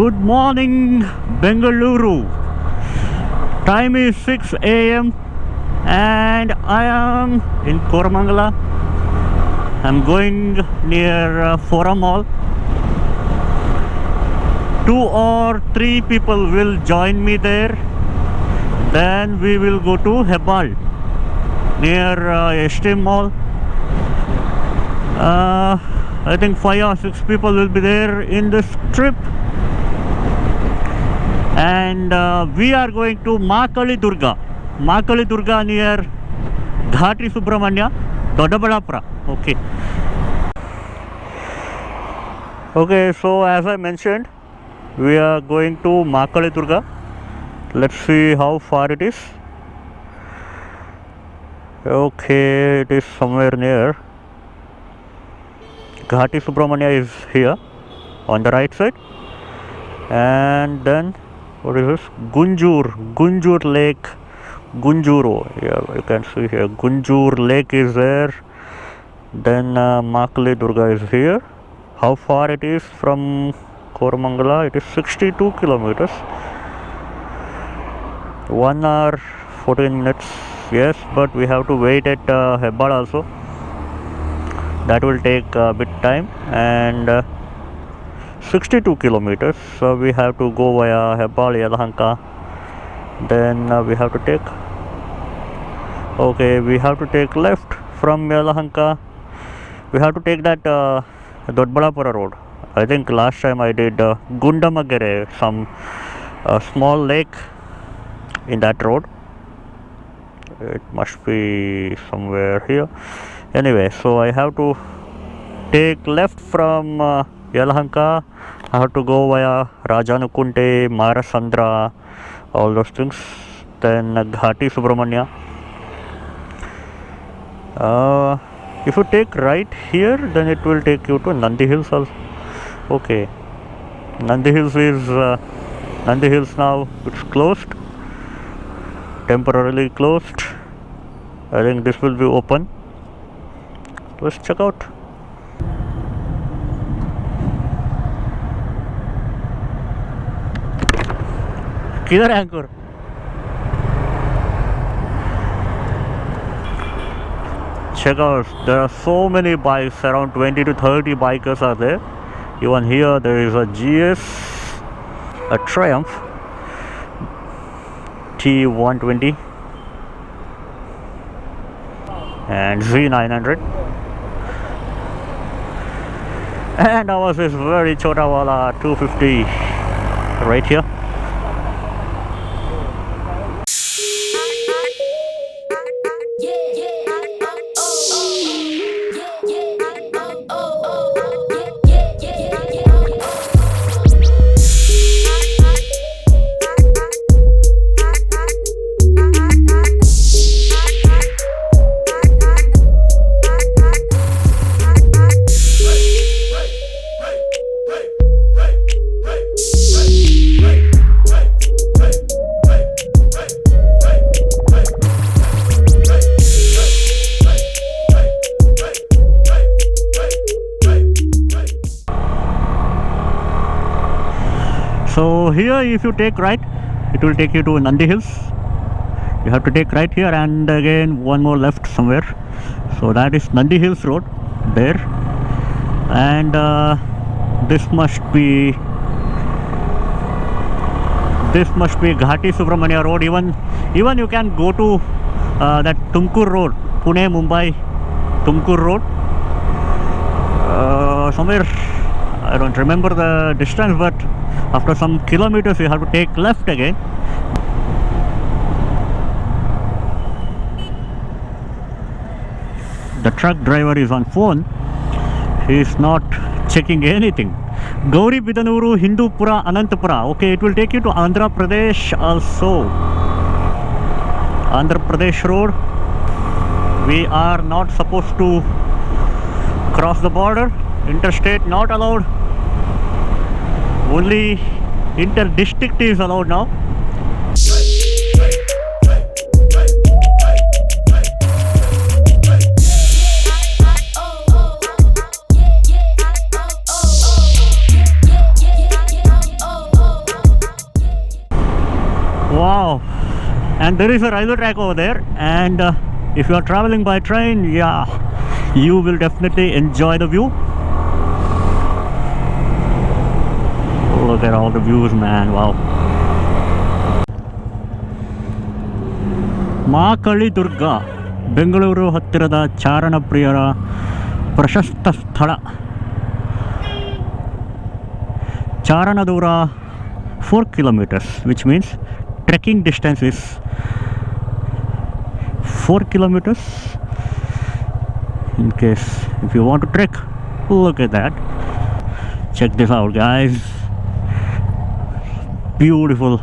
Good morning, Bangalore. Time is 6 a.m. and I am in Koramangala. I'm going near Forum Mall. 2 or 3 people will join me there. Then we will go to Hebbal near STM Mall. I think 5 or 6 people will be there in this trip. And we are going to Makalidurga near Ghati Subramanya, Doddabalapura. Okay, so as I mentioned, we are going to Makalidurga. Let's see how far it is. Okay, it is somewhere near Ghati Subramanya is here on the right side, and then what is this? Gunjur Lake. Yeah, you can see here. Gunjur Lake is there. Then Makalidurga is here. How far it is from Koramangala? It is 62 kilometers. 1 hour 14 minutes. Yes, but we have to wait at Hebbal also. That will take a bit time. And 62 kilometers, so we have to go via Hebbal, Yelahanka. Then we have to take left from Yelahanka. We have to take that Doddabalapura road. I think last time I did Gundamagere, some small lake in that road. It must be somewhere here. Anyway, so I have to take left from Yelahanka. I have to go via Rajanukunte, Marasandra, all those things. Then Ghati Subramanya. If you take right here, then it will take you to Nandi Hills also. Okay, Nandi Hills now, it's closed, temporarily closed. I think this will be open. Let's check out. किधर है अंकुर? Check out, there are so many bikes, around 20 to 30 bikers are there. Even here there is a GS, a Triumph T120 and Z900, and ours is very chota wala 250 right here. So here, if you take right, it will take you to Nandi Hills. You have to take right here and again one more left somewhere. So that is Nandi Hills Road there, and this must be Ghati Subramanya Road. Even you can go to that Tumkur Road, Pune Mumbai Tumkur Road. Somewhere, I don't remember the distance, but after some kilometers you have to take left again. The truck driver is on phone. He is not checking anything. Gauri Bidanuru, Hindupura, Anantapura. Okay, it will take you to Andhra Pradesh also. Andhra Pradesh road. We are not supposed to cross the border. Interstate not allowed. Only inter-district is allowed now. and there is a railway track over there, and if you are traveling by train, yeah, you will definitely enjoy the view. Look at all the views, man. Wow. Makalidurga, Bangalore ಹತ್ತಿರದ ಚಾರಣ ಪ್ರಿಯರ ಪ್ರಶಸ್ತ ಸ್ಥಳ. ಚಾರಣ ದೂರ 4 kilometers, which means trekking distance is 4 kilometers. In case if you want to trek, look at that. Check this out, guys. Beautiful.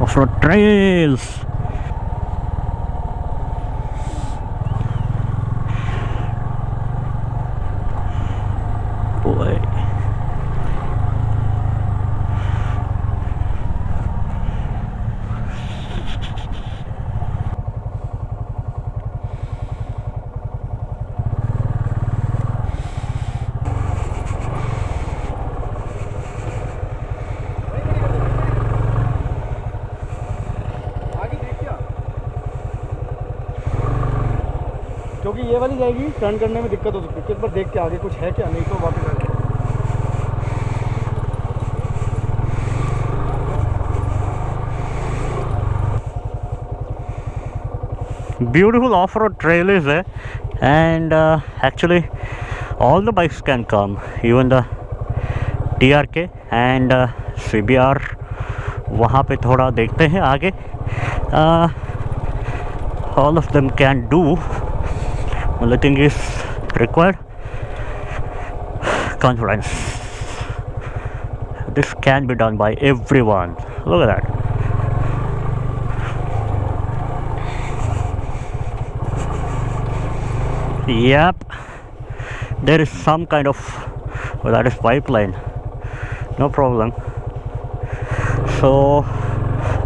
Offroad trails. Boy. क्योंकि ये वाली जाएगी, turn करने में दिक्कत हो सकती है। एक बार देख के आगे कुछ है क्या, नहीं तो वापस आ जाए। Beautiful off-road trail is there, and actually all the bikes can come, even the TRK and CBR. वहाँ पे थोड़ा देखते हैं आगे. All of them can do. Only thing is required confidence. This can be done by everyone. Look at that. Yep, there is some kind of, well, that is pipeline, no problem. So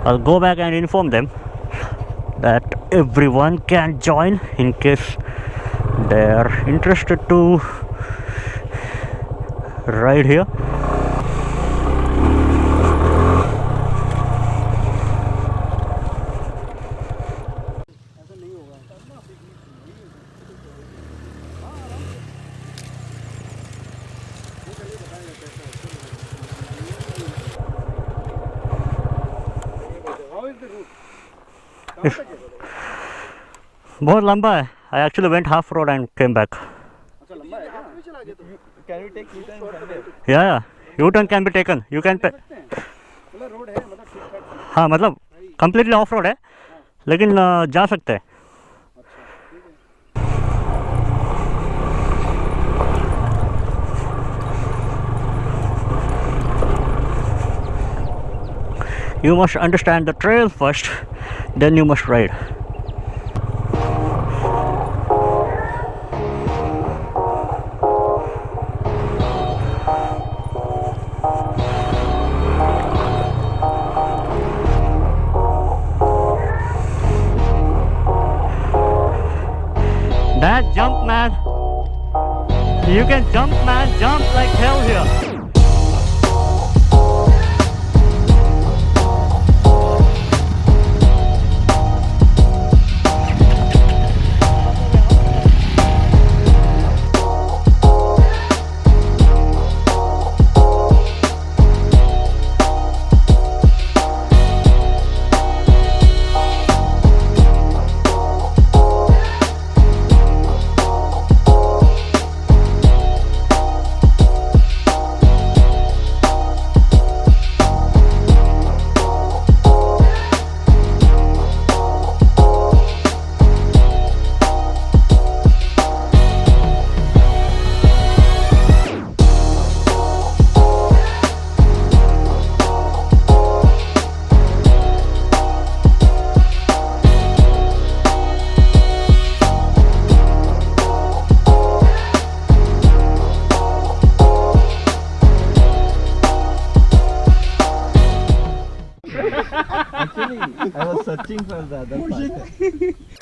I'll go back and inform them that everyone can join in case they are interested to ride here. बहुत लंबा है. I actually went half road and came back. अच्छा लंबा है क्या? Can we take U-turn from there? Yeah, U-turn can be taken. You can. मतलब road है, मतलब ठीक ठाक. हाँ, मतलब completely off road है, लेकिन जा सकते हैं. You must understand the trail first, then you must ride. That jump, man. You can jump, man. Jump like hell here. Actually, I was searching for the other part.